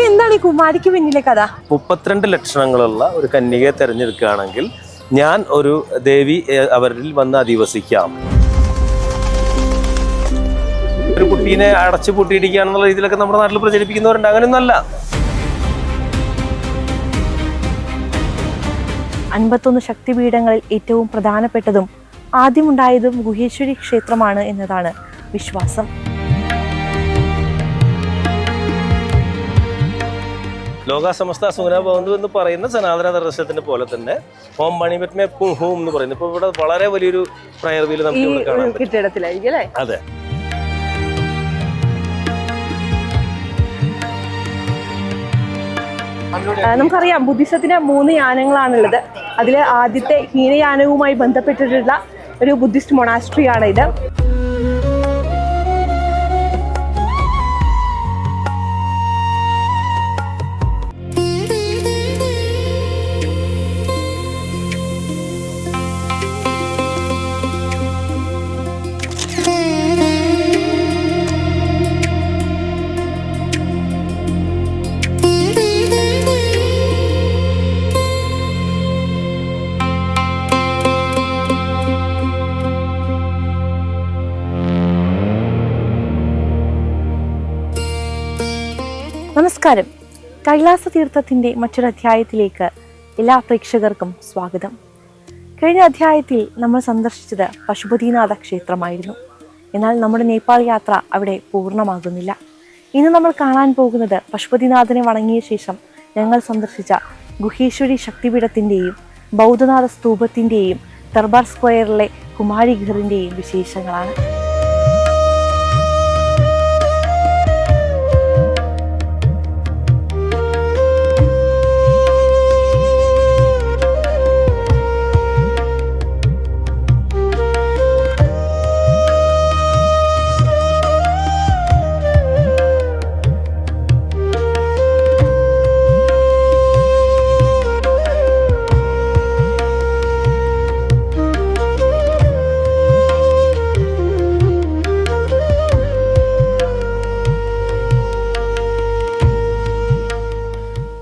എന്താണ് ഈ കുമാരിക്ക് പിന്നിലെ കഥ? 32 ലക്ഷണങ്ങളുള്ള ഒരു കന്യകയെ തെരഞ്ഞെടുക്കുകയാണെങ്കിൽ ഞാൻ ഒരു ദേവി അവരിൽ വന്ന് അധിവസിക്കാം. ഒരു കുട്ടീനെ അടച്ചു പൂട്ടിയിടിക്കുകയാണെന്നുള്ള രീതിയിലൊക്കെ നമ്മുടെ നാട്ടിൽ പ്രചരിപ്പിക്കുന്നവരുണ്ട്. അങ്ങനെയൊന്നല്ല. 51 ശക്തിപീഠങ്ങളിൽ ഏറ്റവും പ്രധാനപ്പെട്ടതും ആദ്യമുണ്ടായതും ഗുഹേശ്വരി ക്ഷേത്രമാണ് എന്നതാണ് വിശ്വാസം. ലോകാസമസ്ത സുഖന ബന്ധു എന്ന് പറയുന്ന സനാതന ദർശനത്തിന്റെ പോലെ തന്നെ ഓം മണിപത്മേ പുഹൂം എന്ന് പറയുന്നത് ഇപ്പൊ ഇവിടെ വളരെ വലിയൊരു പ്രയർ വീല് നമുക്ക് ഇവിടെ കാണാൻ കെട്ടിടത്തിലായിരിക്കും അല്ലേ? അതെ. നമുക്കറിയാം ബുദ്ധിസത്തിന് 3 യാനങ്ങളാണുള്ളത്. അതിൽ ആദ്യത്തെ ഹീനയാനവുമായി ബന്ധപ്പെട്ടിട്ടുള്ള ഒരു ബുദ്ധിസ്റ്റ് മൊണാസ്ട്രി ആണ് ഇത്. നമസ്കാരം. കൈലാസ തീർത്ഥത്തിൻ്റെ മറ്റൊരധ്യായത്തിലേക്ക് എല്ലാ പ്രേക്ഷകർക്കും സ്വാഗതം. കഴിഞ്ഞ അധ്യായത്തിൽ നമ്മൾ സന്ദർശിച്ചത് പശുപതിനാഥ ക്ഷേത്രമായിരുന്നു. എന്നാൽ നമ്മുടെ നേപ്പാൾ യാത്ര അവിടെ പൂർണ്ണമാകുന്നില്ല. ഇന്ന് നമ്മൾ കാണാൻ പോകുന്നത് പശുപതിനാഥനെ വണങ്ങിയ ശേഷം ഞങ്ങൾ സന്ദർശിച്ച ഗുഹേശ്വരി ശക്തിപീഠത്തിൻ്റെയും ബൗദ്ധനാഥ സ്തൂപത്തിൻ്റെയും ദർബാർ സ്ക്വയറിലെ കുമാരിഘറിൻ്റെയും വിശേഷങ്ങളാണ്.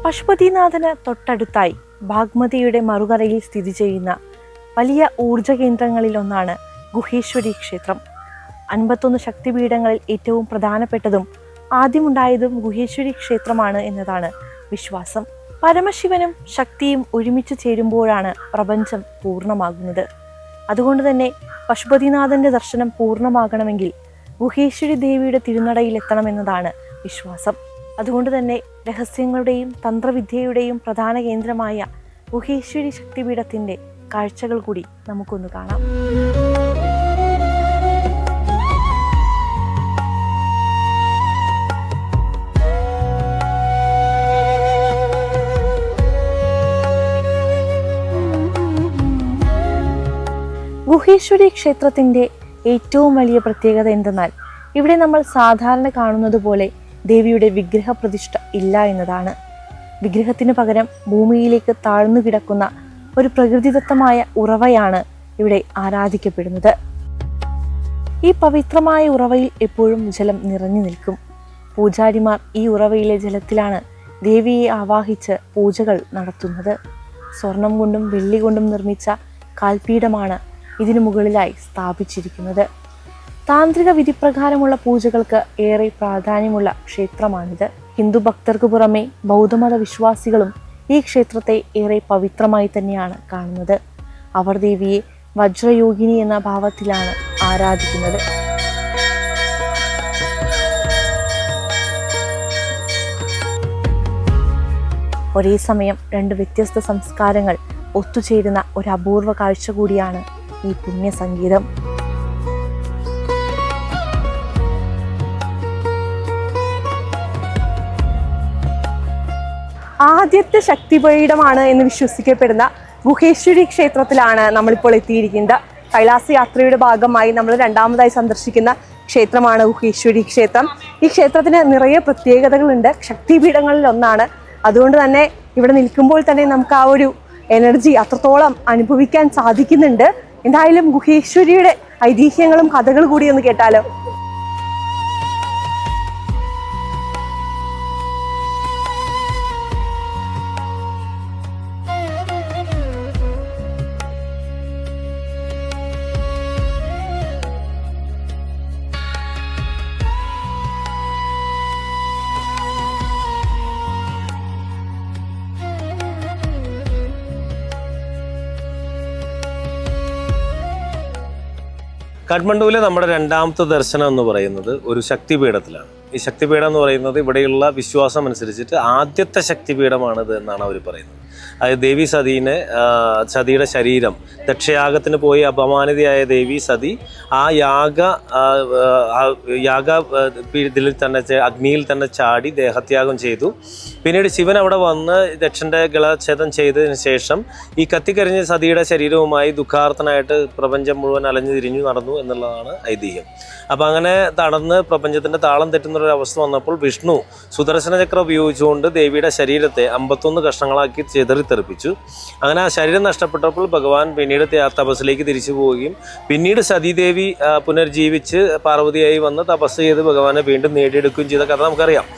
പശുപതിനാഥന് തൊട്ടടുത്തായി ഭാഗ്മതിയുടെ മറുകരയിൽ സ്ഥിതി ചെയ്യുന്ന വലിയ ഊർജ കേന്ദ്രങ്ങളിലൊന്നാണ് ഗുഹേശ്വരി ക്ഷേത്രം. 51 ശക്തിപീഠങ്ങളിൽ ഏറ്റവും പ്രധാനപ്പെട്ടതും ആദ്യമുണ്ടായതും ഗുഹേശ്വരി ക്ഷേത്രമാണ് എന്നതാണ് വിശ്വാസം. പരമശിവനും ശക്തിയും ഒരുമിച്ച് ചേരുമ്പോഴാണ് പ്രപഞ്ചം പൂർണ്ണമാകുന്നത്. അതുകൊണ്ട് തന്നെ പശുപതിനാഥന്റെ ദർശനം പൂർണ്ണമാകണമെങ്കിൽ ഗുഹേശ്വരി ദേവിയുടെ തിരുനടയിൽ എത്തണമെന്നതാണ് വിശ്വാസം. അതുകൊണ്ട് തന്നെ രഹസ്യങ്ങളുടെയും തന്ത്രവിദ്യയുടെയും പ്രധാന കേന്ദ്രമായ ഗുഹേശ്വരി ശക്തിപീഠത്തിൻ്റെ കാഴ്ചകൾ കൂടി നമുക്കൊന്ന് കാണാം. ഗുഹേശ്വരി ക്ഷേത്രത്തിൻ്റെ ഏറ്റവും വലിയ പ്രത്യേകത എന്തെന്നാൽ ഇവിടെ നമ്മൾ സാധാരണ കാണുന്നത് പോലെ ദേവിയുടെ വിഗ്രഹ പ്രതിഷ്ഠ ഇല്ല എന്നതാണ്. വിഗ്രഹത്തിന് പകരം ഭൂമിയിലേക്ക് താഴ്ന്നു കിടക്കുന്ന ഒരു പ്രകൃതിദത്തമായ ഉറവയാണ് ഇവിടെ ആരാധിക്കപ്പെടുന്നത്. ഈ പവിത്രമായ ഉറവയിൽ എപ്പോഴും ജലം നിറഞ്ഞു നിൽക്കും. പൂജാരിമാർ ഈ ഉറവയിലെ ജലത്തിലാണ് ദേവിയെ ആവാഹിച്ച് പൂജകൾ നടത്തുന്നത്. സ്വർണം കൊണ്ടും വെള്ളി കൊണ്ടും നിർമ്മിച്ച കാൽപീഠമാണ് ഇതിനു മുകളിലായി സ്ഥാപിച്ചിരിക്കുന്നത്. താന്ത്രിക വിധിപ്രകാരമുള്ള പൂജകൾക്ക് ഏറെ പ്രാധാന്യമുള്ള ക്ഷേത്രമാണിത്. ഹിന്ദു ഭക്തർക്ക് പുറമെ ബൗദ്ധമത വിശ്വാസികളും ഈ ക്ഷേത്രത്തെ ഏറെ പവിത്രമായി തന്നെയാണ് കാണുന്നത്. അവർ ദേവിയെ വജ്രയോഗിനി എന്ന ഭാവത്തിലാണ് ആരാധിക്കുന്നത്. ഒരേ സമയം 2 വ്യത്യസ്ത സംസ്കാരങ്ങൾ ഒത്തുചേരുന്ന ഒരു അപൂർവ കാഴ്ച കൂടിയാണ് ഈ പുണ്യസംഗീതം. ആദ്യത്തെ ശക്തിപീഠമാണ് എന്ന് വിശ്വസിക്കപ്പെടുന്ന ഗുഹേശ്വരി ക്ഷേത്രത്തിലാണ് നമ്മളിപ്പോൾ എത്തിയിരിക്കുന്നത്. കൈലാസ യാത്രയുടെ ഭാഗമായി നമ്മൾ രണ്ടാമതായി സന്ദർശിക്കുന്ന ക്ഷേത്രമാണ് ഗുഹേശ്വരി ക്ഷേത്രം. ഈ ക്ഷേത്രത്തിന് നിറയെ പ്രത്യേകതകളുണ്ട്. ശക്തിപീഠങ്ങളിൽ ഒന്നാണ്. അതുകൊണ്ട് തന്നെ ഇവിടെ നിൽക്കുമ്പോൾ തന്നെ നമുക്ക് ആ ഒരു എനർജി അത്രത്തോളം അനുഭവിക്കാൻ സാധിക്കുന്നുണ്ട്. എന്തായാലും ഗുഹേശ്വരിയുടെ ഐതിഹ്യങ്ങളും കഥകൾ കൂടി ഒന്ന് കേട്ടാലോ. കാഠ്മണ്ഡുവിലെ നമ്മുടെ രണ്ടാമത്തെ ദർശനം എന്ന് പറയുന്നത് ഒരു ശക്തിപീഠത്തിലാണ്. ഈ ശക്തിപീഠം എന്ന് പറയുന്നത് ഇവിടെയുള്ള വിശ്വാസം അനുസരിച്ചിട്ട് ആദ്യത്തെ ശക്തിപീഠമാണിത് എന്നാണ് അവർ പറയുന്നത്. അതായത് ദേവി സതിയുടെ ശരീരം ദക്ഷയാഗത്തിന് പോയി അപമാനിതയായ ദേവി സതി ആ യാഗ ഇതിൽ തന്നെ അഗ്നിയിൽ തന്നെ ചാടി ദേഹത്യാഗം ചെയ്തു. പിന്നീട് ശിവൻ അവിടെ വന്ന് ദക്ഷൻ്റെ ഗളച്ഛേദം ചെയ്തതിന് ശേഷം ഈ കത്തിക്കരിഞ്ഞ സതിയുടെ ശരീരവുമായി ദുഃഖാർത്ഥനായിട്ട് പ്രപഞ്ചം മുഴുവൻ അലഞ്ഞു തിരിഞ്ഞു നടന്നു എന്നുള്ളതാണ് ഐതിഹ്യം. അപ്പം അങ്ങനെ നടന്ന് പ്രപഞ്ചത്തിൻ്റെ താളം തെറ്റുന്നൊരു അവസ്ഥ വന്നപ്പോൾ വിഷ്ണു സുദർശന ചക്രം ഉപയോഗിച്ചുകൊണ്ട് ദേവിയുടെ ശരീരത്തെ 51 കഷ്ണങ്ങളാക്കി ചിതറിത്തെറിപ്പിച്ചു. അങ്ങനെ ആ ശരീരം നഷ്ടപ്പെട്ടപ്പോൾ ഭഗവാൻ പിന്നീട് തപസ്സിലേക്ക് തിരിച്ചു പോവുകയും പിന്നീട് സതീദേവി പുനർജീവിച്ച് പാർവതിയായി വന്ന് തപസ് ചെയ്ത് ഭഗവാനെ വീണ്ടും നേടിയെടുക്കുകയും ചെയ്ത കഥ നമുക്കറിയാം.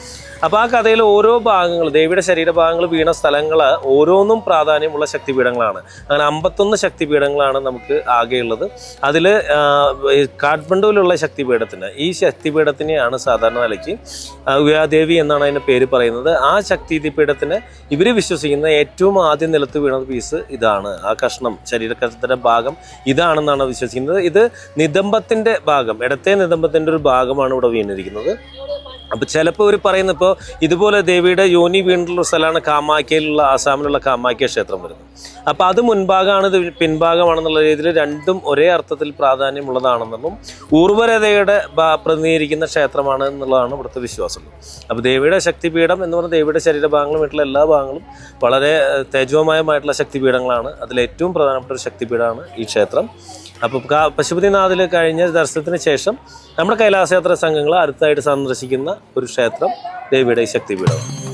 അപ്പോൾ ആ കഥയിൽ ഓരോ ഭാഗങ്ങൾ ദേവിയുടെ ശരീരഭാഗങ്ങൾ വീണ സ്ഥലങ്ങൾ ഓരോന്നും പ്രാധാന്യമുള്ള ശക്തിപീഠങ്ങളാണ്. അങ്ങനെ 51 ശക്തിപീഠങ്ങളാണ് നമുക്ക് ആകെയുള്ളത്. അതിൽ കാഠ്മണ്ഡുവിലുള്ള ശക്തിപീഠത്തിന് ഈ ശക്തിപീഠത്തിനെയാണ് സാധാരണ നിലയ്ക്ക് ഉയാദേവി എന്നാണ് അതിൻ്റെ പേര് പറയുന്നത്. ആ ശക്തിപീഠത്തിന് ഇവർ വിശ്വസിക്കുന്ന ഏറ്റവും ആദ്യം നിലത്ത് വീണ പീസ് ഇതാണ്. ആ കഷ്ണം ശരീരകഷ്ണത്തിൻ്റെ ഭാഗം ഇതാണെന്നാണ് വിശ്വസിക്കുന്നത്. ഇത് നിതംബത്തിൻ്റെ ഭാഗം, ഇടത്തെ നിതംബത്തിൻ്റെ ഒരു ഭാഗമാണ് ഇവിടെ വീണിരിക്കുന്നത്. അപ്പോൾ ചിലപ്പോൾ ഇവർ പറയുന്നത് ഇപ്പോൾ ഇതുപോലെ ദേവിയുടെ യോനി വീണിട്ടുള്ള സ്ഥലമാണ് കാമാഖ്യയിലുള്ള ആസാമിലുള്ള കാമാഖ്യ ക്ഷേത്രം വരുന്നത്. അപ്പോൾ അത് മുൻഭാഗമാണ്, ഇത് പിൻഭാഗമാണെന്നുള്ള രീതിയിൽ രണ്ടും ഒരേ അർത്ഥത്തിൽ പ്രാധാന്യമുള്ളതാണെന്നും ഊർവരതയുടെ പ്രതിനിധീകരിക്കുന്ന ക്ഷേത്രമാണ് എന്നുള്ളതാണ് ഇവിടുത്തെ വിശ്വാസം. അപ്പോൾ ദേവിയുടെ ശക്തിപീഠം എന്ന് പറഞ്ഞാൽ ദേവിയുടെ ശരീരഭാഗങ്ങളും വീട്ടിലെ എല്ലാ ഭാഗങ്ങളും വളരെ തേജോമയമായിട്ടുള്ള ശക്തിപീഠങ്ങളാണ്. അതിലേറ്റവും പ്രധാനപ്പെട്ട ഒരു ശക്തിപീഠമാണ് ഈ ക്ഷേത്രം. അപ്പോൾ പശുപതിനാഥിൽ കഴിഞ്ഞ ദർശനത്തിന് ശേഷം നമ്മുടെ കൈലാസയാത്ര സംഘങ്ങൾ അടുത്തായിട്ട് സന്ദർശിക്കുന്ന ഒരു ക്ഷേത്രം ദേവിയുടെ ഈ ശക്തിപീഠമാണ്.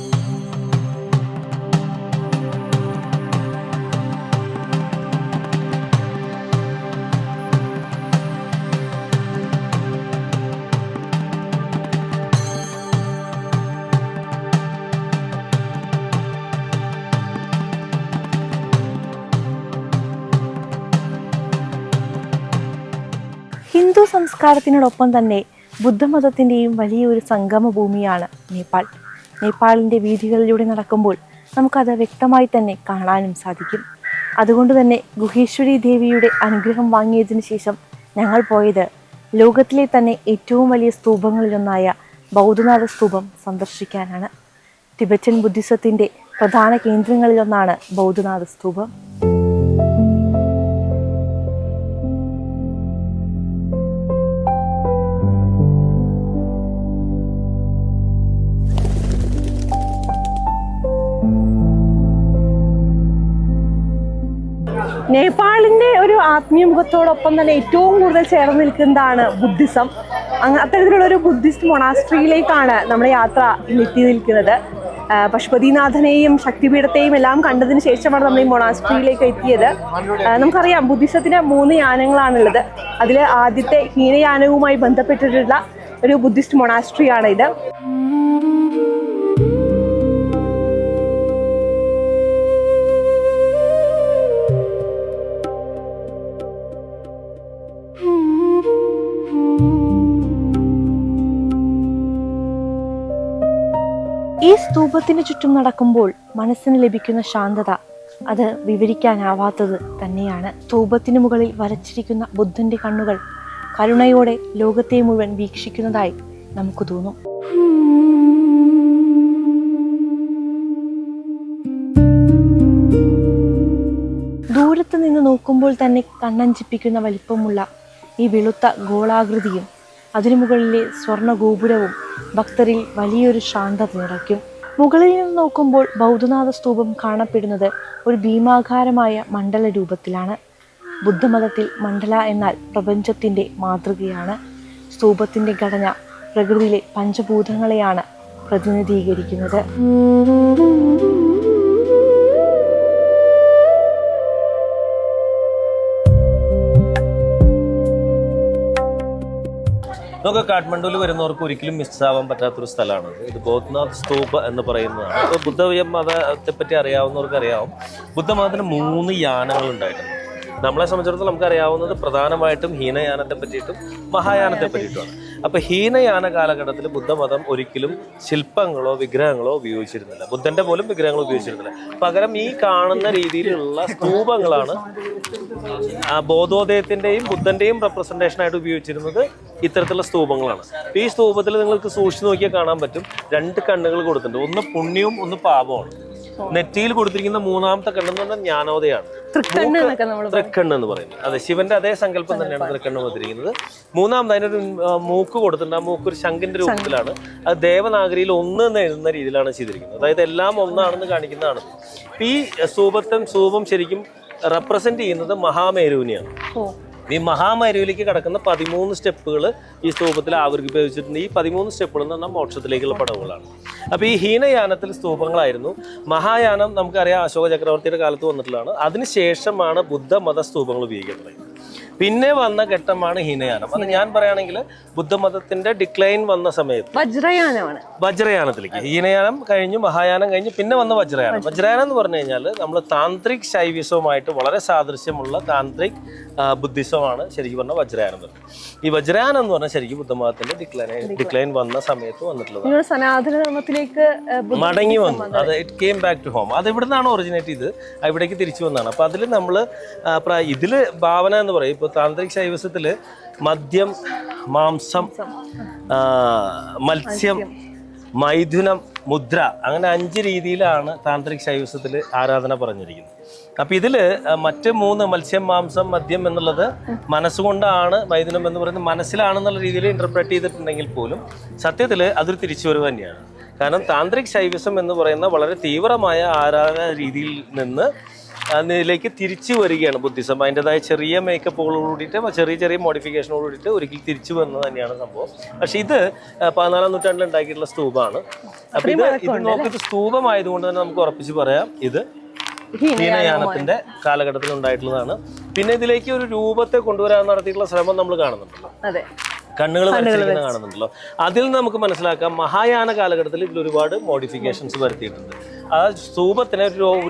ഹിന്ദു സംസ്കാരത്തിനോടൊപ്പം തന്നെ ബുദ്ധമതത്തിൻ്റെയും വലിയൊരു സംഗമ ഭൂമിയാണ് നേപ്പാൾ. നേപ്പാളിൻ്റെ വീഥികളിലൂടെ നടക്കുമ്പോൾ നമുക്കത് വ്യക്തമായി തന്നെ കാണാനും സാധിക്കും. അതുകൊണ്ട് തന്നെ ഗുഹേശ്വരി ദേവിയുടെ അനുഗ്രഹം വാങ്ങിയതിനു ശേഷം ഞങ്ങൾ പോയത് ലോകത്തിലെ തന്നെ ഏറ്റവും വലിയ സ്തൂപങ്ങളിലൊന്നായ ബൗദ്ധനാഥ സ്തൂപം സന്ദർശിക്കാനാണ്. ടിബറ്റൻ ബുദ്ധിസത്തിൻ്റെ പ്രധാന കേന്ദ്രങ്ങളിലൊന്നാണ് ബൗദ്ധനാഥ സ്തൂപം. നേപ്പാളിൻ്റെ ഒരു ആത്മീയ മുഖത്തോടൊപ്പം തന്നെ ഏറ്റവും കൂടുതൽ ചേർന്ന് നിൽക്കുന്നതാണ് ബുദ്ധിസം. അത്തരത്തിലുള്ള ഒരു ബുദ്ധിസ്റ്റ് മൊണാസ്ട്രിയിലേക്കാണ് നമ്മുടെ യാത്ര എത്തി നിൽക്കുന്നത്. പശുപതിനാഥനെയും ശക്തിപീഠത്തെയും എല്ലാം കണ്ടതിന് ശേഷമാണ് നമ്മൾ ഈ മൊണാസ്ട്രിയിലേക്ക് എത്തിയത്. നമുക്കറിയാം ബുദ്ധിസത്തിന് 3 യാനങ്ങളാണുള്ളത്. അതിൽ ആദ്യത്തെ ഹീനയാനവുമായി ബന്ധപ്പെട്ടിട്ടുള്ള ഒരു ബുദ്ധിസ്റ്റ് മൊണാസ്ട്രിയാണ് ഇത്. ഈ സ്തൂപത്തിന് ചുറ്റും നടക്കുമ്പോൾ മനസ്സിന് ലഭിക്കുന്ന ശാന്തത അത് വിവരിക്കാനാവാത്തത് തന്നെയാണ്. സ്തൂപത്തിന് മുകളിൽ വരച്ചിരിക്കുന്ന ബുദ്ധന്റെ കണ്ണുകൾ കരുണയോടെ ലോകത്തെ മുഴുവൻ വീക്ഷിക്കുന്നതായി നമുക്ക് തോന്നും. ദൂരത്ത് നിന്ന് നോക്കുമ്പോൾ തന്നെ കണ്ണഞ്ചിപ്പിക്കുന്ന വലിപ്പമുള്ള ഈ വെളുത്ത ഗോളാകൃതിയും അതിനു മുകളിലെ സ്വർണ്ണ ഗോപുരവും ഭക്തരിൽ വലിയൊരു ശാന്തത നിറയ്ക്കും. മുകളിൽ നിന്ന് നോക്കുമ്പോൾ ബൗദ്ധനാഥ സ്തൂപം കാണപ്പെടുന്നത് ഒരു ഭീമാകാരമായ മണ്ഡല രൂപത്തിലാണ്. ബുദ്ധമതത്തിൽ മണ്ഡല എന്നാൽ പ്രപഞ്ചത്തിൻ്റെ മാതൃകയാണ്. സ്തൂപത്തിൻ്റെ ഘടന പ്രകൃതിയിലെ പഞ്ചഭൂതങ്ങളെയാണ് പ്രതിനിധീകരിക്കുന്നത്. നമുക്ക് കാഠ്മണ്ഡുവിൽ വരുന്നവർക്ക് ഒരിക്കലും മിസ്സാവാൻ പറ്റാത്തൊരു സ്ഥലമാണ് ഇത്. ബൗദ്ധനാഥ് സ്തൂപ എന്ന് പറയുന്നതാണ്. ഇപ്പോൾ ബുദ്ധമതത്തെ പറ്റി അറിയാവുന്നവർക്ക് അറിയാവും, ബുദ്ധമതത്തിന് 3 യാനങ്ങൾ ഉണ്ടായിട്ടുണ്ട്. നമ്മളെ സംബന്ധിച്ചിടത്തോളം നമുക്കറിയാവുന്നത് പ്രധാനമായിട്ടും ഹീനയാനത്തെ പറ്റിയിട്ടും മഹായാനത്തെ പറ്റിയിട്ടുമാണ്. അപ്പോൾ ഹീനയാന കാലഘട്ടത്തിൽ ബുദ്ധമതം ഒരിക്കലും ശില്പങ്ങളോ വിഗ്രഹങ്ങളോ ഉപയോഗിച്ചിരുന്നില്ല. ബുദ്ധന്റെ പോലും വിഗ്രഹങ്ങൾ ഉപയോഗിച്ചിരുന്നില്ല. പകരം ഈ കാണുന്ന രീതിയിലുള്ള സ്തൂപങ്ങളാണ് ബോധോദയത്തിന്റെയും ബുദ്ധന്റെയും റെപ്രസെന്റേഷൻ ആയിട്ട് ഉപയോഗിച്ചിരുന്നത്. ഇത്തരത്തിലുള്ള സ്തൂപങ്ങളാണ്. ഈ സ്തൂപത്തിൽ നിങ്ങൾക്ക് സൂക്ഷിച്ച് നോക്കിയാൽ കാണാൻ പറ്റും, 2 കണ്ണുകൾ കൊടുത്തിട്ടുണ്ട്. ഒന്ന് പുണ്യവും ഒന്ന് പാപമാണ്. നെറ്റിയിൽ കൊടുത്തിരിക്കുന്ന 3ാമത്തെ കണ്ണെന്ന് പറഞ്ഞാൽ ജ്ഞാനോദയാണ്, തൃക്കണ്ണ് എന്ന് പറയുന്നത്. അതെ, ശിവന്റെ അതേ സങ്കല്പം തന്നെയാണ് തൃക്കണ്ണ് വന്നിരിക്കുന്നത്. 3ാമത് അതിനൊരു മൂക്ക് കൊടുത്തിട്ടുണ്ട്. ആ മൂക്ക് ഒരു ശംഖിന്റെ രൂപത്തിലാണ്. അത് ദേവനാഗരിയിൽ 1 എന്ന് എഴുതുന്ന രീതിയിലാണ് ചെയ്തിരിക്കുന്നത്. അതായത് എല്ലാം ഒന്നാണെന്ന് കാണിക്കുന്നതാണ്. ഈ സ്തൂപം ശരിക്കും റെപ്രസെന്റ് ചെയ്യുന്നത് മഹാമേരുവിനെയാണ്. ഈ മഹാമേരുവിലേക്ക് കടക്കുന്ന 13 സ്റ്റെപ്പുകൾ ഈ സ്തൂപത്തിൽ ആവിർഭവിച്ചിട്ടുണ്ട്. ഈ 13 സ്റ്റെപ്പുകൾ എന്ന് പറഞ്ഞാൽ മോക്ഷത്തിലേക്കുള്ള പടവുകളാണ്. അപ്പോൾ ഈ ഹീനയാനത്തിൽ സ്തൂപങ്ങളായിരുന്നു. മഹായാനം നമുക്കറിയാം അശോക ചക്രവർത്തിയുടെ കാലത്ത് വന്നിട്ടുള്ളതാണ്. അതിനുശേഷമാണ് ബുദ്ധമത സ്തൂപങ്ങൾ ഉപയോഗിക്കുന്നത്. പിന്നെ വന്ന ഘട്ടമാണ് ഹീനയാനം. അത് ഞാൻ പറയുകയാണെങ്കിൽ ബുദ്ധമതത്തിന്റെ ഡിക്ലൈൻ വന്ന സമയത്ത് വജ്രയാനത്തിലേക്ക്, ഹീനയാനം കഴിഞ്ഞു, മഹായാനം കഴിഞ്ഞു, പിന്നെ വന്ന വജ്രയാനം. വജ്രയാനം എന്ന് പറഞ്ഞു കഴിഞ്ഞാൽ നമ്മൾ താന്ത്രിക് ശൈവിസവുമായിട്ട് വളരെ സാദൃശ്യമുള്ള താന്ത്രിക് ബുദ്ധിസമാണ് ശരിക്കും പറഞ്ഞാൽ വജ്രയാനം വരുന്നത്. ഈ വജ്രയാനം എന്ന് പറഞ്ഞാൽ ശരിക്കും ബുദ്ധമതത്തിന്റെ ഡിക്ലൈൻ വന്ന സമയത്ത് വന്നിട്ടുള്ളത്, സനാതനധർമ്മത്തിലേക്ക് മടങ്ങി വന്നു. അത് it came back to home. അത് ഇവിടെ നിന്നാണ് ഒറിജിനേറ്റ് ചെയ്ത് ഇവിടേക്ക് തിരിച്ചു വന്നതാണ്. അപ്പൊ അതിൽ നമ്മൾ ഇതില് ഭാവന എന്ന് പറയും. ഇപ്പോൾ താന്ത്രിക് ശൈവസത്തിൽ മദ്യം, മാംസം, മത്സ്യം, മൈഥുനം, മുദ്ര, അങ്ങനെ 5 രീതിയിലാണ് താന്ത്രിക് ശൈവസത്തിൽ ആരാധന പറഞ്ഞിരിക്കുന്നത്. അപ്പം ഇതിൽ മറ്റ് 3 മത്സ്യം, മാംസം, മദ്യം എന്നുള്ളത് മനസ്സുകൊണ്ടാണ്, മൈഥുനം എന്ന് പറയുന്നത് മനസ്സിലാണെന്നുള്ള രീതിയിൽ ഇന്റർപ്രറ്റ് ചെയ്തിട്ടുണ്ടെങ്കിൽ പോലും സത്യത്തിൽ അതൊരു തിരിച്ചുവരവ് തന്നെയാണ്. കാരണം താന്ത്രിക് ശൈവിസം എന്ന് പറയുന്ന വളരെ തീവ്രമായ ആരാധന രീതിയിൽ നിന്ന് അതിലേക്ക് തിരിച്ചു വരികയാണ് ബുദ്ധിസം. അതിൻ്റെതായ ചെറിയ മേക്കപ്പുകളോട് കൂടിയിട്ട്, ചെറിയ മോഡിഫിക്കേഷനോട് കൂടിയിട്ട് ഒരിക്കൽ തിരിച്ചു വന്നത് തന്നെയാണ് സംഭവം. പക്ഷെ ഇത് 14ാം നൂറ്റാണ്ടിൽ ഉണ്ടാക്കിയിട്ടുള്ള സ്തൂപമാണ്. അപ്പൊ ഇത് നോക്കിയിട്ട് സ്തൂപമായതുകൊണ്ട് തന്നെ നമുക്ക് ഉറപ്പിച്ച് പറയാം ഇത് ഹീനയാനത്തിന്റെ കാലഘട്ടത്തിൽ ഉണ്ടായിട്ടുള്ളതാണ്. പിന്നെ ഇതിലേക്ക് ഒരു രൂപത്തെ കൊണ്ടുവരാൻ നടത്തിയിട്ടുള്ള ശ്രമം നമ്മൾ കാണുന്നുണ്ടല്ലോ, കണ്ണുകൾ വരച്ചിരിക്കുന്ന കാണുന്നുണ്ടല്ലോ. അതിൽ നിന്ന് നമുക്ക് മനസ്സിലാക്കാം മഹായാന കാലഘട്ടത്തിൽ ഇതിൽ ഒരുപാട് മോഡിഫിക്കേഷൻസ് വരുത്തിയിട്ടുണ്ട്. ആ സ്തൂപത്തിനെ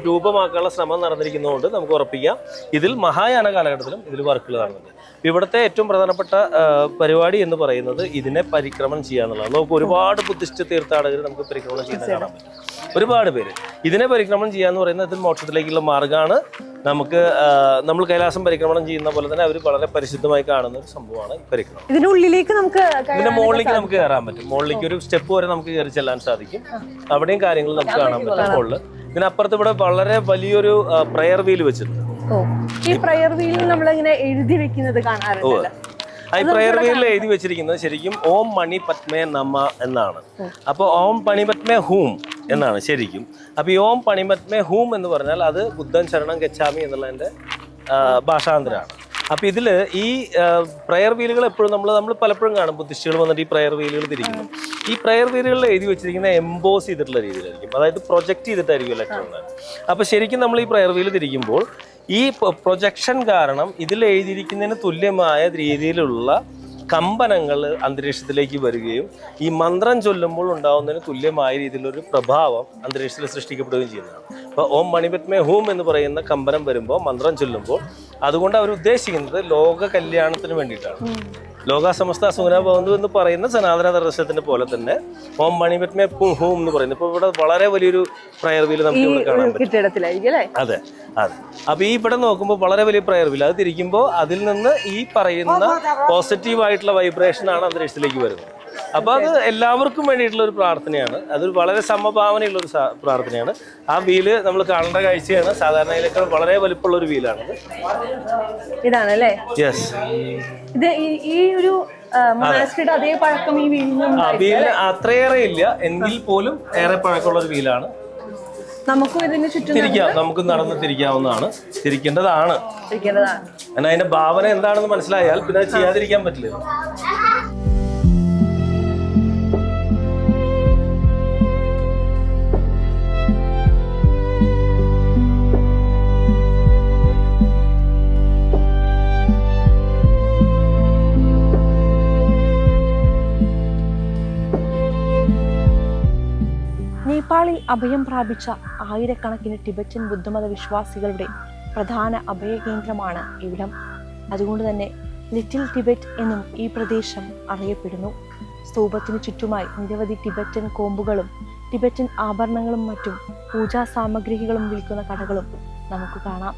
രൂപമാക്കാനുള്ള ശ്രമം നടന്നിരിക്കുന്നതുകൊണ്ട് നമുക്ക് ഉറപ്പിക്കാം ഇതിൽ മഹായാന കാലഘട്ടത്തിലും ഇതിൽ വർക്കുകൾ കാണുന്നുണ്ട്. ഇവിടുത്തെ ഏറ്റവും പ്രധാനപ്പെട്ട പരിപാടി എന്ന് പറയുന്നത് ഇതിനെ പരിക്രമണം ചെയ്യുക എന്നുള്ളതാണ്. നമുക്ക് ഒരുപാട് ബുദ്ധിസ്റ്റ് തീർത്ഥാടകർ നമുക്ക് പരിക്രമണം ചെയ്യുന്നത് കാണാൻ പറ്റും. ഒരുപാട് പേര് ഇതിനെ പരിക്രമണം ചെയ്യുക എന്ന് പറയുന്നത് ഇതിൽ മോക്ഷത്തിലേക്കുള്ള മാർഗ്ഗമാണ്. നമ്മൾ കൈലാസം പരിക്രമണം ചെയ്യുന്ന പോലെ തന്നെ അവർ വളരെ പരിശുദ്ധമായി കാണുന്ന ഒരു സംഭവമാണ് പരിക്രമണം. ഇതിന്റെ മുകളിലേക്ക് നമുക്ക് കയറാൻ പറ്റും. മുകളിലേക്ക് ഒരു സ്റ്റെപ്പ് വരെ നമുക്ക് കയറി ചെല്ലാൻ സാധിക്കും. അവിടെയും കാര്യങ്ങൾ നമുക്ക് കാണാൻ പറ്റും. മുകളിൽ ഇതിനപ്പുറത്ത് ഇവിടെ വളരെ വലിയൊരു പ്രയർ വീൽ വെച്ചിട്ടുണ്ട്. ഈ പ്രയർ വീലിൽ നമ്മളിങ്ങനെ എഴുതി വെക്കുന്നത് കാണാറുണ്ട്. ഈ പ്രയർ വീലിൽ എഴുതി വെച്ചിരിക്കുന്നത് ശരിക്കും ഓം മണി പത്മേ നമ എന്നാണ്. അപ്പോൾ ഓം പണിപത്മേ ഹൂം എന്നാണ് ശരിക്കും. അപ്പൊ ഈ ഓം പണിപത്മേ ഹൂം എന്ന് പറഞ്ഞാൽ അത് ബുദ്ധൻ ശരണം ഗച്ഛാമി എന്നുള്ളതിന്റെ ഭാഷാന്തരമാണ്. അപ്പൊ ഇതില് ഈ പ്രയർ വീലുകൾ എപ്പോഴും നമ്മൾ പലപ്പോഴും കാണും ബുദ്ധിസ്റ്റുകൾ വന്നിട്ട് ഈ പ്രയർ വീലുകൾ തിരിക്കുന്നു. ഈ പ്രയർ വീലുകളിൽ എഴുതി വെച്ചിരിക്കുന്ന എംബോസ് ചെയ്തിട്ടുള്ള രീതിയിലായിരിക്കും, അതായത് പ്രൊജക്ട് ചെയ്തിട്ടായിരിക്കും ലെറ്റർ. അപ്പൊ ശരിക്കും നമ്മൾ ഈ പ്രയർ വീല് തിരിക്കുമ്പോൾ ഈ പ്രൊജക്ഷൻ കാരണം ഇതിൽ എഴുതിയിരിക്കുന്നതിന് തുല്യമായ രീതിയിലുള്ള കമ്പനങ്ങൾ അന്തരീക്ഷത്തിലേക്ക് വരികയും ഈ മന്ത്രം ചൊല്ലുമ്പോൾ ഉണ്ടാകുന്നതിന് തുല്യമായ രീതിയിലൊരു പ്രഭാവം അന്തരീക്ഷത്തിൽ സൃഷ്ടിക്കപ്പെടുകയും ചെയ്യുന്നതാണ്. അപ്പോൾ ഓം മണിപത്മേ ഹൂം എന്ന് പറയുന്ന കമ്പനം വരുമ്പോൾ, മന്ത്രം ചൊല്ലുമ്പോൾ, അതുകൊണ്ട് അവർ ഉദ്ദേശിക്കുന്നത് ലോക കല്യാണത്തിന് വേണ്ടിയിട്ടാണ്. ലോകാസമസ്ത സുഖന ഭവന്തു എന്ന് പറയുന്ന സനാതന ദർശനത്തിന്റെ പോലെ തന്നെ ഓം മണിപത്മേ ഹൂം എന്ന് പറയുന്നത് ഇപ്പോൾ ഇവിടെ വളരെ വലിയൊരു പ്രയർ വീല് നമുക്ക് ഇവിടെ കാണാൻ പറ്റും. അതെ. അപ്പൊ ഈ ഇവിടെ നോക്കുമ്പോൾ വളരെ വലിയ പ്രയർ വീല്, അത് തിരിക്കുമ്പോൾ അതിൽ നിന്ന് ഈ പറയുന്ന പോസിറ്റീവായിട്ടുള്ള വൈബ്രേഷൻ ആണ് അന്തരീക്ഷത്തിലേക്ക് വരുന്നത്. അപ്പൊ അത് എല്ലാവർക്കും വേണ്ടിയിട്ടുള്ള ഒരു പ്രാർത്ഥനയാണ്. അതൊരു വളരെ സമഭാവനയുള്ള ഒരു പ്രാർത്ഥനയാണ്. ആ വീല് നമ്മൾ കാണേണ്ട കാഴ്ചയാണ്. സാധാരണ ഇതിലൊക്കെ വളരെ വലുപ്പമുള്ള ഒരു വീലാണത്. ഇതാണല്ലേ? യെസ്. ഇത് ഈ ഒരു അതേ പഴക്കം ഈ വീലിന് അത്രയേറെ ഇല്ല, എങ്കിൽ പോലും ഏറെ പഴക്കമുള്ള ഒരു വീലാണ്. നമുക്കും ഇതിന് ചുറ്റും തിരിക്കാം, നമുക്ക് നടന്ന് തിരിക്കാവുന്നതാണ്, തിരിക്കേണ്ടതാണ്. എന്നാൽ അതിന്റെ ഭാവന എന്താണെന്ന് മനസ്സിലായാൽ പിന്നെ അത് ചെയ്യാതിരിക്കാൻ പറ്റില്ല. നേപ്പാളിൽ അഭയം പ്രാപിച്ച ആയിരക്കണക്കിന് ടിബറ്റൻ ബുദ്ധമത വിശ്വാസികളുടെ പ്രധാന അഭയകേന്ദ്രമാണ് ഇവിടം. അതുകൊണ്ട് തന്നെ ലിറ്റിൽ ടിബറ്റ് എന്നും ഈ പ്രദേശം അറിയപ്പെടുന്നു. സ്തൂപത്തിനു ചുറ്റുമായി നിരവധി ടിബറ്റൻ കോമ്പുകളും ടിബറ്റൻ ആഭരണങ്ങളും മറ്റും പൂജാ സാമഗ്രികളും വിൽക്കുന്ന കടകളും നമുക്ക് കാണാം.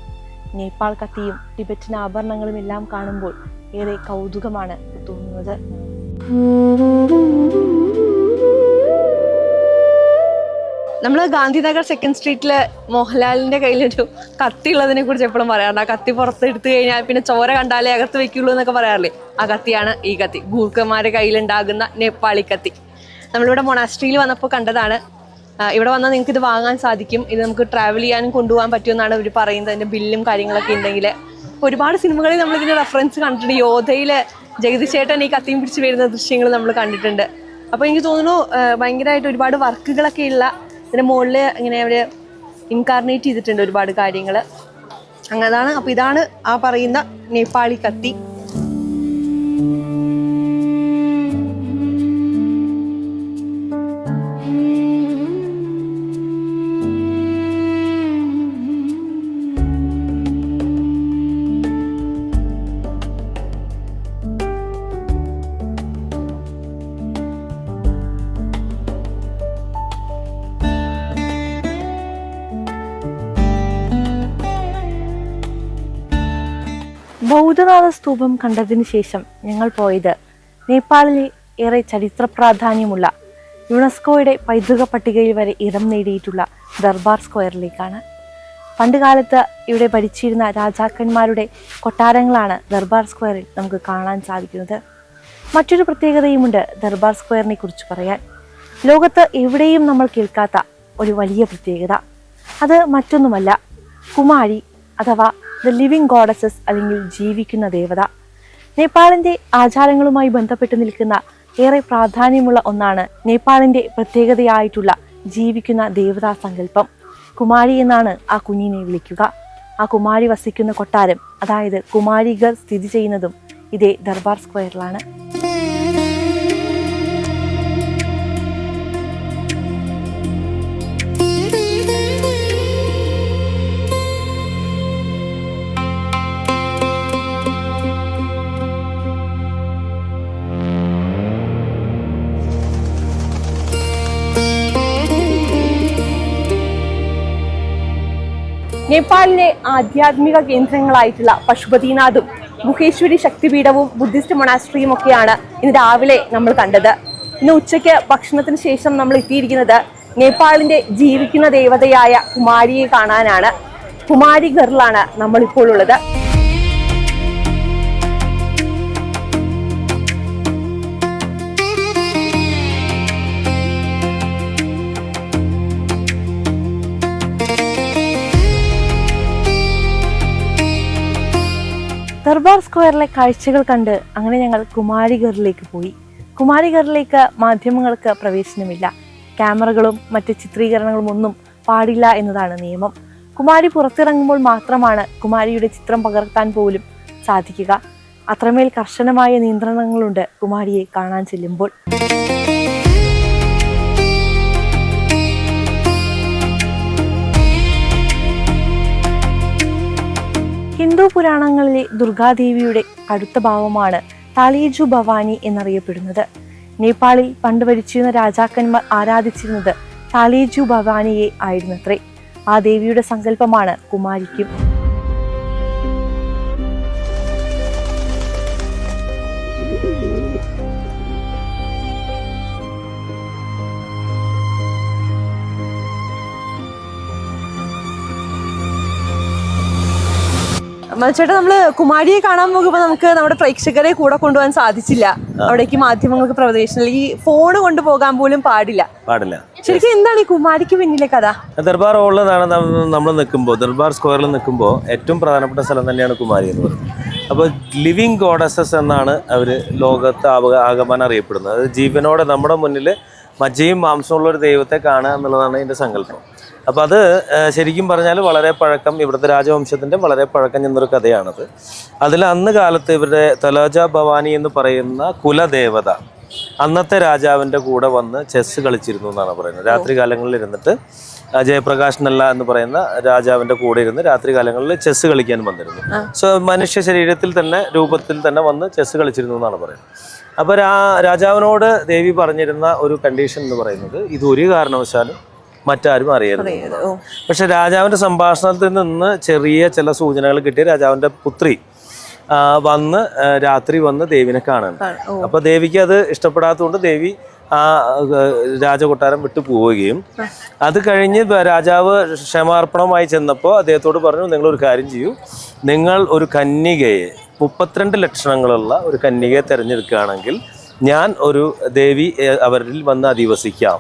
നേപ്പാൾ കത്തിയും ടിബറ്റൻ ആഭരണങ്ങളും എല്ലാം കാണുമ്പോൾ ഏറെ കൗതുകമാണ് തോന്നുന്നത്. നമ്മൾ ഗാന്ധിനഗർ സെക്കൻഡ് സ്ട്രീറ്റില് മോഹൻലാലിന്റെ കയ്യിലൊരു കത്തി ഉള്ളതിനെ കുറിച്ച് എപ്പോഴും പറയാറുണ്ട്. ആ കത്തി പുറത്ത് എടുത്തു കഴിഞ്ഞാൽ പിന്നെ ചോര കണ്ടാലേ അകത്ത് വെക്കുള്ളൂ എന്നൊക്കെ പറയാറില്ലേ. ആ കത്തിയാണ് ഈ കത്തി, ഗൂർഖന്മാരുടെ കയ്യിലുണ്ടാകുന്ന നേപ്പാളി കത്തി. നമ്മളിവിടെ മൊണാസ്ട്രിയിൽ വന്നപ്പോൾ കണ്ടതാണ്. ഇവിടെ വന്നാൽ നിങ്ങൾക്ക് ഇത് വാങ്ങാൻ സാധിക്കും. ഇത് നമുക്ക് ട്രാവൽ ചെയ്യാനും കൊണ്ടുപോകാൻ പറ്റുമെന്നാണ് ഇവർ പറയുന്നത്. അതിൻ്റെ ബില്ലും കാര്യങ്ങളൊക്കെ ഉണ്ടെങ്കിൽ ഒരുപാട് സിനിമകളിൽ നമ്മളിതിൻ്റെ റെഫറൻസ് കണ്ടിട്ടുണ്ട്. യോധയിലെ ജഗദീഷ് ചേട്ടൻ ഈ കത്തിയും പിടിച്ച് വരുന്ന ദൃശ്യങ്ങൾ നമ്മൾ കണ്ടിട്ടുണ്ട്. അപ്പോൾ എനിക്ക് തോന്നുന്നു ഭയങ്കരമായിട്ട് ഒരുപാട് വർക്കുകളൊക്കെ ഉള്ള ഇതിൻ്റെ മുകളിൽ ഇങ്ങനെ അവർ ഇൻകാർണേറ്റ് ചെയ്തിട്ടുണ്ട് ഒരുപാട് കാര്യങ്ങൾ. അങ്ങനെതാണ്. അപ്പോൾ ഇതാണ് ആ പറയുന്ന നേപ്പാളി കത്തി. ബൗദ്ധനാഥ സ്തൂപം കണ്ടതിന് ശേഷം ഞങ്ങൾ പോയത് നേപ്പാളിലെ ഏറെ ചരിത്ര പ്രാധാന്യമുള്ള യുനെസ്കോയുടെ പൈതൃക പട്ടികയിൽ വരെ ഇടം നേടിയിട്ടുള്ള ദർബാർ സ്ക്വയറിലേക്കാണ്. പണ്ടുകാലത്ത് ഇവിടെ ഭരിച്ചിരുന്ന രാജാക്കന്മാരുടെ കൊട്ടാരങ്ങളാണ് ദർബാർ സ്ക്വയറിൽ നമുക്ക് കാണാൻ സാധിക്കുന്നത്. മറ്റൊരു പ്രത്യേകതയുമുണ്ട് ദർബാർ സ്ക്വയറിനെ കുറിച്ച് പറയാൻ. ലോകത്ത് എവിടെയും നമ്മൾ കേൾക്കാത്ത ഒരു വലിയ പ്രത്യേകത. അത് മറ്റൊന്നുമല്ല, കുമാരി അഥവാ ദ ലിവിങ് ഗോഡസസ് അല്ലെങ്കിൽ ജീവിക്കുന്ന ദേവത. നേപ്പാളിൻ്റെ ആചാരങ്ങളുമായി ബന്ധപ്പെട്ട് നിൽക്കുന്ന ഏറെ പ്രാധാന്യമുള്ള ഒന്നാണ് നേപ്പാളിൻ്റെ പ്രത്യേകതയായിട്ടുള്ള ജീവിക്കുന്ന ദേവതാ സങ്കല്പം. കുമാരി എന്നാണ് ആ കുഞ്ഞിനെ വിളിക്കുക. ആ കുമാരി വസിക്കുന്ന കൊട്ടാരം, അതായത് കുമാരിഗർ, സ്ഥിതി ചെയ്യുന്നതും ഇതേ ദർബാർ സ്ക്വയറിലാണ്. നേപ്പാളിലെ ആധ്യാത്മിക കേന്ദ്രങ്ങളായിട്ടുള്ള പശുപതിനാഥും ഗുഹേശ്വരി ശക്തിപീഠവും ബുദ്ധിസ്റ്റ് മൊണാസ്ട്രിയും ഒക്കെയാണ് ഇന്ന് രാവിലെ നമ്മൾ കണ്ടത്. ഇന്ന് ഉച്ചയ്ക്ക് ഭക്ഷണത്തിന് ശേഷം നമ്മൾ എത്തിയിരിക്കുന്നത് നേപ്പാളിന്റെ ജീവിക്കുന്ന ദേവതയായ കുമാരിയെ കാണാനാണ്. കുമാരി ഗറിലാണ് നമ്മളിപ്പോൾ ഉള്ളത്. ദർബാർ സ്ക്വയറിലെ കാഴ്ചകൾ കണ്ട് അങ്ങനെ ഞങ്ങൾ കുമാരിഗറിലേക്ക് പോയി. കുമാരിഗറിലേക്ക് മാധ്യമങ്ങൾക്ക് പ്രവേശനമില്ല. ക്യാമറകളും മറ്റ് ചിത്രീകരണങ്ങളും ഒന്നും പാടില്ല എന്നതാണ് നിയമം. കുമാരി പുറത്തിറങ്ങുമ്പോൾ മാത്രമാണ് കുമാരിയുടെ ചിത്രം പകർത്താൻ പോലും സാധിക്കുക. അത്രമേൽ കർശനമായ നിയന്ത്രണങ്ങളുണ്ട് കുമാരിയെ കാണാൻ ചെല്ലുമ്പോൾ. ഹിന്ദു പുരാണങ്ങളിലെ ദുർഗാദേവിയുടെ അടുത്ത ഭാവമാണ് താലേജു ഭവാനി എന്നറിയപ്പെടുന്നത്. നേപ്പാളിൽ പണ്ട് ഭരിച്ചിരുന്ന രാജാക്കന്മാർ ആരാധിച്ചിരുന്നത് താലേജു ഭവാനിയെ ആയിരുന്നത്രേ. ആ ദേവിയുടെ സങ്കല്പമാണ് കുമാരിക്കും. ചേട്ടാ, നമ്മള് കുമാരിയെ കാണാൻ പോകുമ്പോ നമുക്ക് നമ്മുടെ പ്രേക്ഷകരെ കൂടെ കൊണ്ടുപോകാൻ സാധിച്ചില്ല. അവിടേക്ക് മാധ്യമങ്ങൾക്ക് പ്രവേശനം, ഈ ഫോണ് കൊണ്ടുപോകാൻ പോലും പാടില്ല. ശരിക്കും എന്താണ് ഈ കുമാരിക്ക് പിന്നിലെ കഥ? ദർബാർ ഹോളിലാണ് നമ്മൾ നിൽക്കുമ്പോൾ, ദർബാർ സ്ക്വയറിൽ നിൽക്കുമ്പോൾ ഏറ്റവും പ്രധാനപ്പെട്ട സ്ഥലം തന്നെയാണ് കുമാരി എന്ന് പറയുന്നത്. അപ്പോൾ ലിവിങ് ഗോഡസസ് എന്നാണ് അവർ ലോകത്ത് ആകമാനം അറിയപ്പെടുന്നത്. അത് ജീവനോടെ നമ്മുടെ മുന്നിൽ മജ്ജയും മാംസമുള്ള ഒരു ദൈവത്തെ കാണുക എന്നുള്ളതാണ് ഇതിൻ്റെ സങ്കല്പം. അപ്പോൾ അത് ശരിക്കും പറഞ്ഞാൽ വളരെ പഴക്കം, ഇവിടുത്തെ രാജവംശത്തിൻ്റെ വളരെ പഴക്കം ചെന്നൊരു കഥയാണത്. അതിൽ അന്ന് കാലത്ത് ഇവരുടെ തലോജ ഭവാനി എന്ന് പറയുന്ന കുലദേവത അന്നത്തെ രാജാവിൻ്റെ കൂടെ വന്ന് ചെസ്സ് കളിച്ചിരുന്നു എന്നാണ് പറയുന്നത്. രാത്രി കാലങ്ങളിൽ ഇരുന്നിട്ട് ജയപ്രകാശ് നല്ല എന്ന് പറയുന്ന രാജാവിന്റെ കൂടെ ഇരുന്ന് രാത്രി കാലങ്ങളിൽ ചെസ് കളിക്കാൻ വന്നിരുന്നു. സോ മനുഷ്യ ശരീരത്തിൽ തന്നെ രൂപത്തിൽ തന്നെ വന്ന് ചെസ് കളിച്ചിരുന്നു എന്നാണ് പറയുന്നത്. അപ്പോൾ രാജാവിനോട് ദേവി പറഞ്ഞിരുന്ന ഒരു കണ്ടീഷൻ എന്ന് പറയുന്നത് ഇത് ഒരു കാരണവശാലും മറ്റാരും അറിയരുത്. പക്ഷെ രാജാവിന്റെ സംഭാഷണത്തിൽ നിന്ന് ചെറിയ ചില സൂചനകൾ കിട്ടിയ രാജാവിന്റെ പുത്രി വന്ന് രാത്രി വന്ന് ദേവിനെ കാണുന്നു. അപ്പൊ ദേവിക്ക് അത് ഇഷ്ടപ്പെടാത്തതുകൊണ്ട് ദേവി ആ രാജകൊട്ടാരം വിട്ടു പോവുകയും അത് കഴിഞ്ഞ് രാജാവ് ക്ഷമാർപ്പണമായി ചെന്നപ്പോൾ അദ്ദേഹത്തോട് പറഞ്ഞു, നിങ്ങളൊരു കാര്യം ചെയ്യൂ, നിങ്ങൾ ഒരു കന്യകയെ 32 ലക്ഷണങ്ങളുള്ള ഒരു കന്യകയെ തിരഞ്ഞെടുക്കുകയാണെങ്കിൽ ഞാൻ ഒരു ദേവി അവരിൽ വന്ന് അധിവസിക്കാം.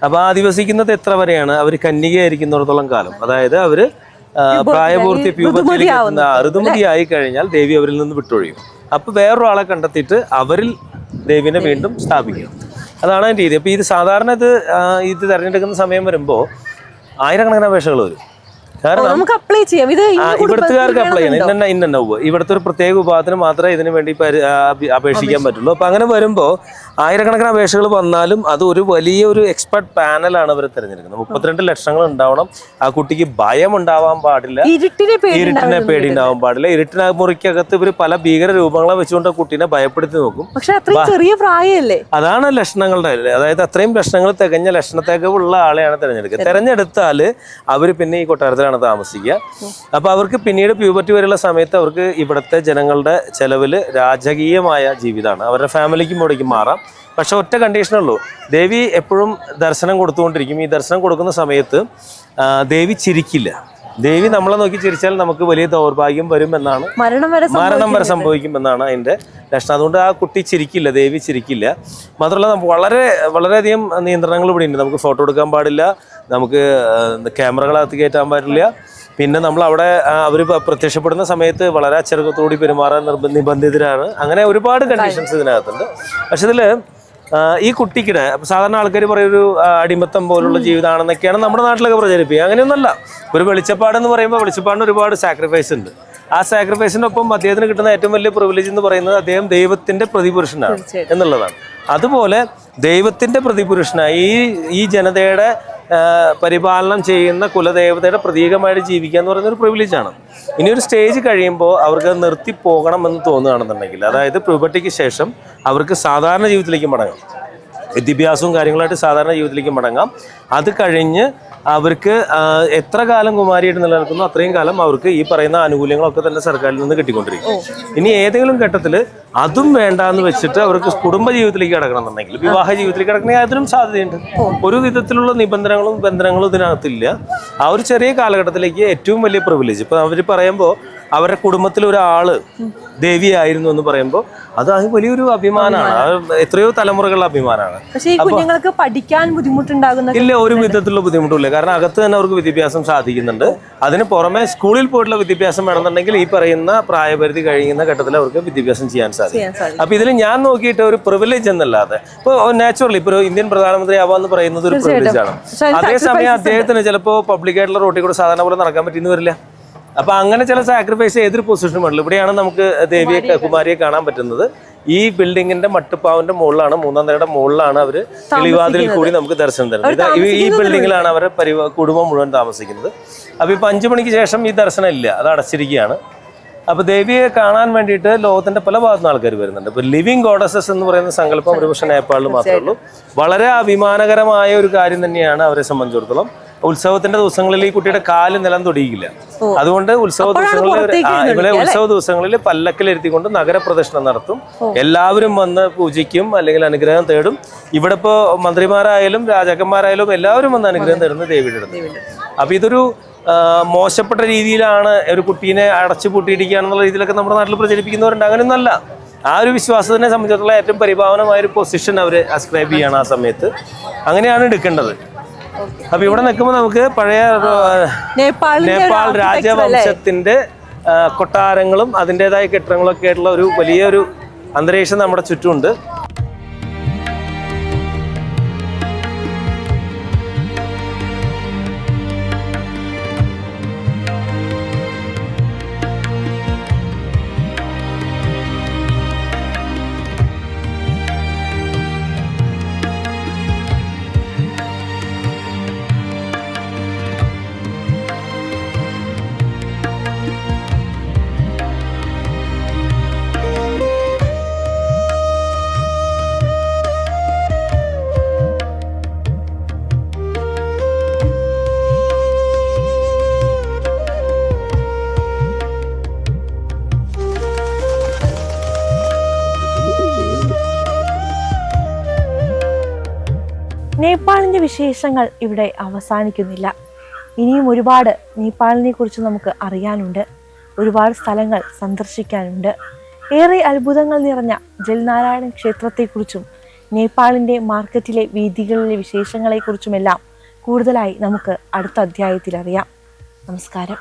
അപ്പൊ അധിവസിക്കുന്നത് എത്ര വരെയാണ്? അവർ കന്യകയായിരിക്കുന്നിടത്തോളം കാലം, അതായത് അവര് പ്രായപൂർത്തി ഋതുമതിയായി കഴിഞ്ഞാൽ ദേവി അവരിൽ നിന്ന് വിട്ടൊഴിയും. അപ്പൊ വേറൊരാളെ കണ്ടെത്തിയിട്ട് അവരിൽ ദേവിനെ വീണ്ടും സ്ഥാപിക്കും. അതാണ് അതിൻ്റെ രീതി. അപ്പോൾ ഇത് സാധാരണ ഇത് തിരഞ്ഞെടുക്കുന്ന സമയം വരുമ്പോൾ ആയിരക്കണക്കിന് അപേക്ഷകൾ വരും. കാരണം നമുക്ക് അപ്ലൈ ചെയ്യാം, ഇത് ഇവിടുത്തുകാർക്ക് അപ്ലൈ ചെയ്യണം. ഇന്ന ഇവിടുത്തെ ഒരു പ്രത്യേക വിഭാഗത്തിന് മാത്രമേ ഇതിനു വേണ്ടി അപേക്ഷിക്കാൻ പറ്റുള്ളൂ. അപ്പൊ അങ്ങനെ വരുമ്പോൾ ആയിരക്കണക്കിന് അപേക്ഷകൾ വന്നാലും അത് ഒരു വലിയൊരു എക്സ്പെർട്ട് പാനലാണ് അവർ തിരഞ്ഞെടുക്കുന്നത്. 32 ലക്ഷങ്ങൾ ഉണ്ടാവണം. ആ കുട്ടിക്ക് ഭയം ഉണ്ടാവാൻ പാടില്ല, ഇരുട്ടിനെ പേടി ഉണ്ടാവാൻ പാടില്ല. ഇരുട്ടിന മുറിക്കകത്ത് ഇവർ പല ഭീകര രൂപങ്ങളെ വെച്ചുകൊണ്ട് കുട്ടീനെ ഭയപ്പെടുത്തി നോക്കും. ചെറിയ പ്രായമല്ലേ? അതാണ് ലക്ഷണങ്ങളുടെ, അതായത് അത്രയും ലക്ഷണങ്ങൾ തികഞ്ഞ ലക്ഷണത്തേക്കുള്ള ആളെയാണ് തിരഞ്ഞെടുക്കുക. തിരഞ്ഞെടുത്താൽ അവർ പിന്നെ ഈ കൊട്ടാരത്തിലാണ് താമസിക്കുക. അപ്പൊ അവർക്ക് പിന്നീട് പ്യൂബർട്ടി വരെയുള്ള സമയത്ത് അവർക്ക് ഇവിടുത്തെ ജനങ്ങളുടെ ചെലവില് രാജകീയമായ ജീവിതമാണ്. അവരുടെ ഫാമിലിക്കും ഇവിടേക്കും മാറാം. പക്ഷെ ഒറ്റ കണ്ടീഷനുള്ളൂ, ദേവി എപ്പോഴും ദർശനം കൊടുത്തുകൊണ്ടിരിക്കും. ഈ ദർശനം കൊടുക്കുന്ന സമയത്ത് ദേവി ചിരിക്കില്ല. ദേവി നമ്മളെ നോക്കി ചിരിച്ചാൽ നമുക്ക് വലിയ ദൗർഭാഗ്യം വരും എന്നാണ്, മരണം വരെ സംഭവിക്കുമെന്നാണ് അതിന്റെ ലക്ഷണം. അതുകൊണ്ട് ആ കുട്ടി ചിരിക്കില്ല, ദേവി ചിരിക്കില്ല. മാത്രമല്ല വളരെയധികം നിയന്ത്രണങ്ങൾ ഇവിടെ ഉണ്ട്. നമുക്ക് ഫോട്ടോ എടുക്കാൻ പാടില്ല, നമുക്ക് ക്യാമറകളകത്ത് കയറ്റാൻ പാടില്ല. പിന്നെ നമ്മൾ അവിടെ അവർ പ്രത്യക്ഷപ്പെടുന്ന സമയത്ത് വളരെ അച്ചടക്കത്തോടി പെരുമാറാൻ നിബന്ധിതരാണ്. അങ്ങനെ ഒരുപാട് കണ്ടീഷൻസ് ഇതിനകത്തുണ്ട്. പക്ഷെ ഇതില് ഈ കുട്ടിക്കിടെ സാധാരണ ആൾക്കാർ പറയൊരു അടിമത്തം പോലുള്ള ജീവിതമാണെന്നൊക്കെയാണ് നമ്മുടെ നാട്ടിലൊക്കെ പ്രചരിപ്പിക്കുക. അങ്ങനെയൊന്നുമല്ല. ഒരു വെളിച്ചപ്പാടെന്ന് പറയുമ്പോൾ വെളിച്ചപ്പാടിന് ഒരുപാട് സാക്രിഫൈസ് ഉണ്ട്. ആ സാക്രിഫൈസിനൊപ്പം അദ്ദേഹത്തിന് കിട്ടുന്ന ഏറ്റവും വലിയ പ്രിവിലേജ് എന്ന് പറയുന്നത് അദ്ദേഹം ദൈവത്തിന്റെ പ്രതിപുരുഷനാണ് എന്നുള്ളതാണ്. അതുപോലെ ദൈവത്തിന്റെ പ്രതിപുരുഷനായി ഈ ജനതയുടെ പരിപാലനം ചെയ്യുന്ന കുലദേവതയുടെ പ്രതീകമായിട്ട് ജീവിക്കുക എന്ന് പറയുന്ന ഒരു പ്രിവിലേജാണ്. ഇനി ഒരു സ്റ്റേജ് കഴിയുമ്പോൾ അവർക്ക് നിർത്തി പോകണമെന്ന് തോന്നുകയാണെന്നുണ്ടെങ്കിൽ, അതായത് പ്യൂബർട്ടിക്ക് ശേഷം അവർക്ക് സാധാരണ ജീവിതത്തിലേക്ക് മടങ്ങാം, വിദ്യാഭ്യാസവും കാര്യങ്ങളായിട്ട് സാധാരണ ജീവിതത്തിലേക്ക് മടങ്ങാം. അത് കഴിഞ്ഞ് അവർക്ക് എത്ര കാലം കുമാരിയായിട്ട് നിലനിൽക്കുന്നു അത്രയും കാലം അവർക്ക് ഈ പറയുന്ന ആനുകൂല്യങ്ങളൊക്കെ തന്നെ സർക്കാരിൽ നിന്ന് കിട്ടിക്കൊണ്ടിരിക്കും. ഇനി ഏതെങ്കിലും ഘട്ടത്തിൽ അതും വേണ്ടാന്ന് വെച്ചിട്ട് അവർക്ക് കുടുംബ ജീവിതത്തിലേക്ക് കിടക്കണമെന്നുണ്ടെങ്കിൽ, വിവാഹ ജീവിതത്തിലേക്ക് കിടക്കണമെങ്കിൽ അതിനും സാധ്യതയുണ്ട്. ഒരു വിധത്തിലുള്ള നിബന്ധനകളും ബന്ധനങ്ങളും ഇതിനകത്തില്ല. ആ ഒരു ചെറിയ കാലഘട്ടത്തിലേക്ക് ഏറ്റവും വലിയ പ്രിവിലേജ്, ഇപ്പൊ അവർ പറയുമ്പോൾ അവരുടെ കുടുംബത്തിൽ ഒരാള് ദേവിയായിരുന്നു എന്ന് പറയുമ്പോൾ അത് വലിയൊരു അഭിമാനമാണ്. എത്രയോ തലമുറകളുടെ അഭിമാനമാണ്. കുഞ്ഞുങ്ങൾക്ക് പഠിക്കാൻ ബുദ്ധിമുട്ടുണ്ടാകുന്ന ഇല്ല, ഒരു വിധത്തിലുള്ള ബുദ്ധിമുട്ടില്ല. കാരണം അകത്ത് തന്നെ അവർക്ക് വിദ്യാഭ്യാസം സാധിക്കുന്നുണ്ട്. അതിന് പുറമെ സ്കൂളിൽ പോയിട്ടുള്ള വിദ്യാഭ്യാസം വേണമെന്നുണ്ടെങ്കിൽ ഈ പറയുന്ന പ്രായപരിധി കഴിയുന്ന ഘട്ടത്തിൽ അവർക്ക് വിദ്യാഭ്യാസം ചെയ്യാൻ സാധിക്കും. അപ്പൊ ഇതിൽ ഞാൻ നോക്കിയിട്ട് ഒരു പ്രിവിലേജ് എന്നല്ലാതെ, ഇപ്പൊ നാച്ചുറലി ഇപ്പൊ ഒരു ഇന്ത്യൻ പ്രധാനമന്ത്രി ആവാന്ന് പറയുന്നത് ഒരു പ്രിവിലേജ് ആണ്. അതേസമയം അദ്ദേഹത്തിന് ചിലപ്പോൾ പബ്ലിക്കായിട്ടുള്ള റോട്ടിൽ കൂടെ സാധാരണ പോലെ നടക്കാൻ പറ്റിയെന്ന് വരില്ല. അപ്പൊ അങ്ങനെ ചില സാക്രിഫൈസ് ഏതൊരു പൊസിഷനും ഉള്ളു. ഇവിടെയാണ് നമുക്ക് ദേവിയെ കുമാരിയെ കാണാൻ പറ്റുന്നത്. ഈ ബിൽഡിങ്ങിന്റെ മട്ടുപ്പാവിന്റെ മുകളിലാണ്, 3ാം നിലയുടെ മുകളിലാണ് അവര് കിളിവാതിലിൽ കൂടി നമുക്ക് ദർശനം തരുന്നത്. ഈ ബിൽഡിങ്ങിലാണ് അവരെ കുടുംബം മുഴുവൻ താമസിക്കുന്നത്. അപ്പൊ ഇപ്പൊ 5 മണിക്ക് ശേഷം ഈ ദർശനം ഇല്ല, അത് അടച്ചിരിക്കുകയാണ്. അപ്പൊ ദേവിയെ കാണാൻ വേണ്ടിയിട്ട് ലോകത്തിന്റെ പല ഭാഗത്തുനിന്ന് ആൾക്കാർ വരുന്നുണ്ട്. ഇപ്പൊ ലിവിങ് ഗോഡസസ് എന്ന് പറയുന്ന സങ്കല്പം ഒരുപക്ഷെ നേപ്പാളിൽ മാത്രമേ ഉള്ളൂ. വളരെ അഭിമാനകരമായ ഒരു കാര്യം തന്നെയാണ് അവരെ സംബന്ധിച്ചിടത്തോളം. ഉത്സവത്തിന്റെ ദിവസങ്ങളിൽ ഈ കുട്ടിയുടെ കാല് നിലം തൊടിയില്ല. അതുകൊണ്ട് ഉത്സവ ദിവസങ്ങളിൽ പല്ലക്കിലിരുത്തിക്കൊണ്ട് നഗരപ്രദക്ഷിണം നടത്തും. എല്ലാവരും വന്ന് പൂജിക്കും, അല്ലെങ്കിൽ അനുഗ്രഹം തേടും. ഇവിടെ ഇപ്പോ മന്ത്രിമാരായാലും രാജാക്കന്മാരായാലും എല്ലാവരും വന്ന് അനുഗ്രഹം തരുന്നത് ദേവിയുടെ അടുത്ത്. അപ്പൊ ഇതൊരു മോശപ്പെട്ട രീതിയിലാണ് ഒരു കുട്ടീനെ അടച്ചു പൂട്ടിയിരിക്കുകയാണെന്നുള്ള രീതിയിലൊക്കെ നമ്മുടെ നാട്ടിൽ പ്രചരിപ്പിക്കുന്നവരുണ്ട്. അങ്ങനെയൊന്നല്ല. ആ ഒരു വിശ്വാസത്തിനെ സംബന്ധിച്ചിടത്തോളം ഏറ്റവും പരിഭാവനമായ ഒരു പൊസിഷൻ അവർ അസ്ക്രൈബ് ചെയ്യണം ആ സമയത്ത്. അങ്ങനെയാണ് എടുക്കേണ്ടത്. അപ്പൊ ഇവിടെ നിൽക്കുമ്പോൾ നമുക്ക് പഴയ നേപ്പാൾ രാജവംശത്തിന്റെ കൊട്ടാരങ്ങളും അതിൻ്റെതായ കെട്ടിടങ്ങളൊക്കെ ആയിട്ടുള്ള ഒരു വലിയൊരു അന്തരീക്ഷം നമ്മുടെ ചുറ്റുമുണ്ട്. നേപ്പാളിൻ്റെ വിശേഷങ്ങൾ ഇവിടെ അവസാനിക്കുന്നില്ല. ഇനിയും ഒരുപാട് നേപ്പാളിനെ കുറിച്ച് നമുക്ക് അറിയാനുണ്ട്. ഒരുപാട് സ്ഥലങ്ങൾ സന്ദർശിക്കാനുണ്ട്. ഏറെ അത്ഭുതങ്ങൾ നിറഞ്ഞ ജൽനാരായണ ക്ഷേത്രത്തെക്കുറിച്ചും നേപ്പാളിൻ്റെ മാർക്കറ്റിലെ വീഥികളിലെ വിശേഷങ്ങളെക്കുറിച്ചുമെല്ലാം കൂടുതലായി നമുക്ക് അടുത്ത അധ്യായത്തിൽ അറിയാം. നമസ്കാരം.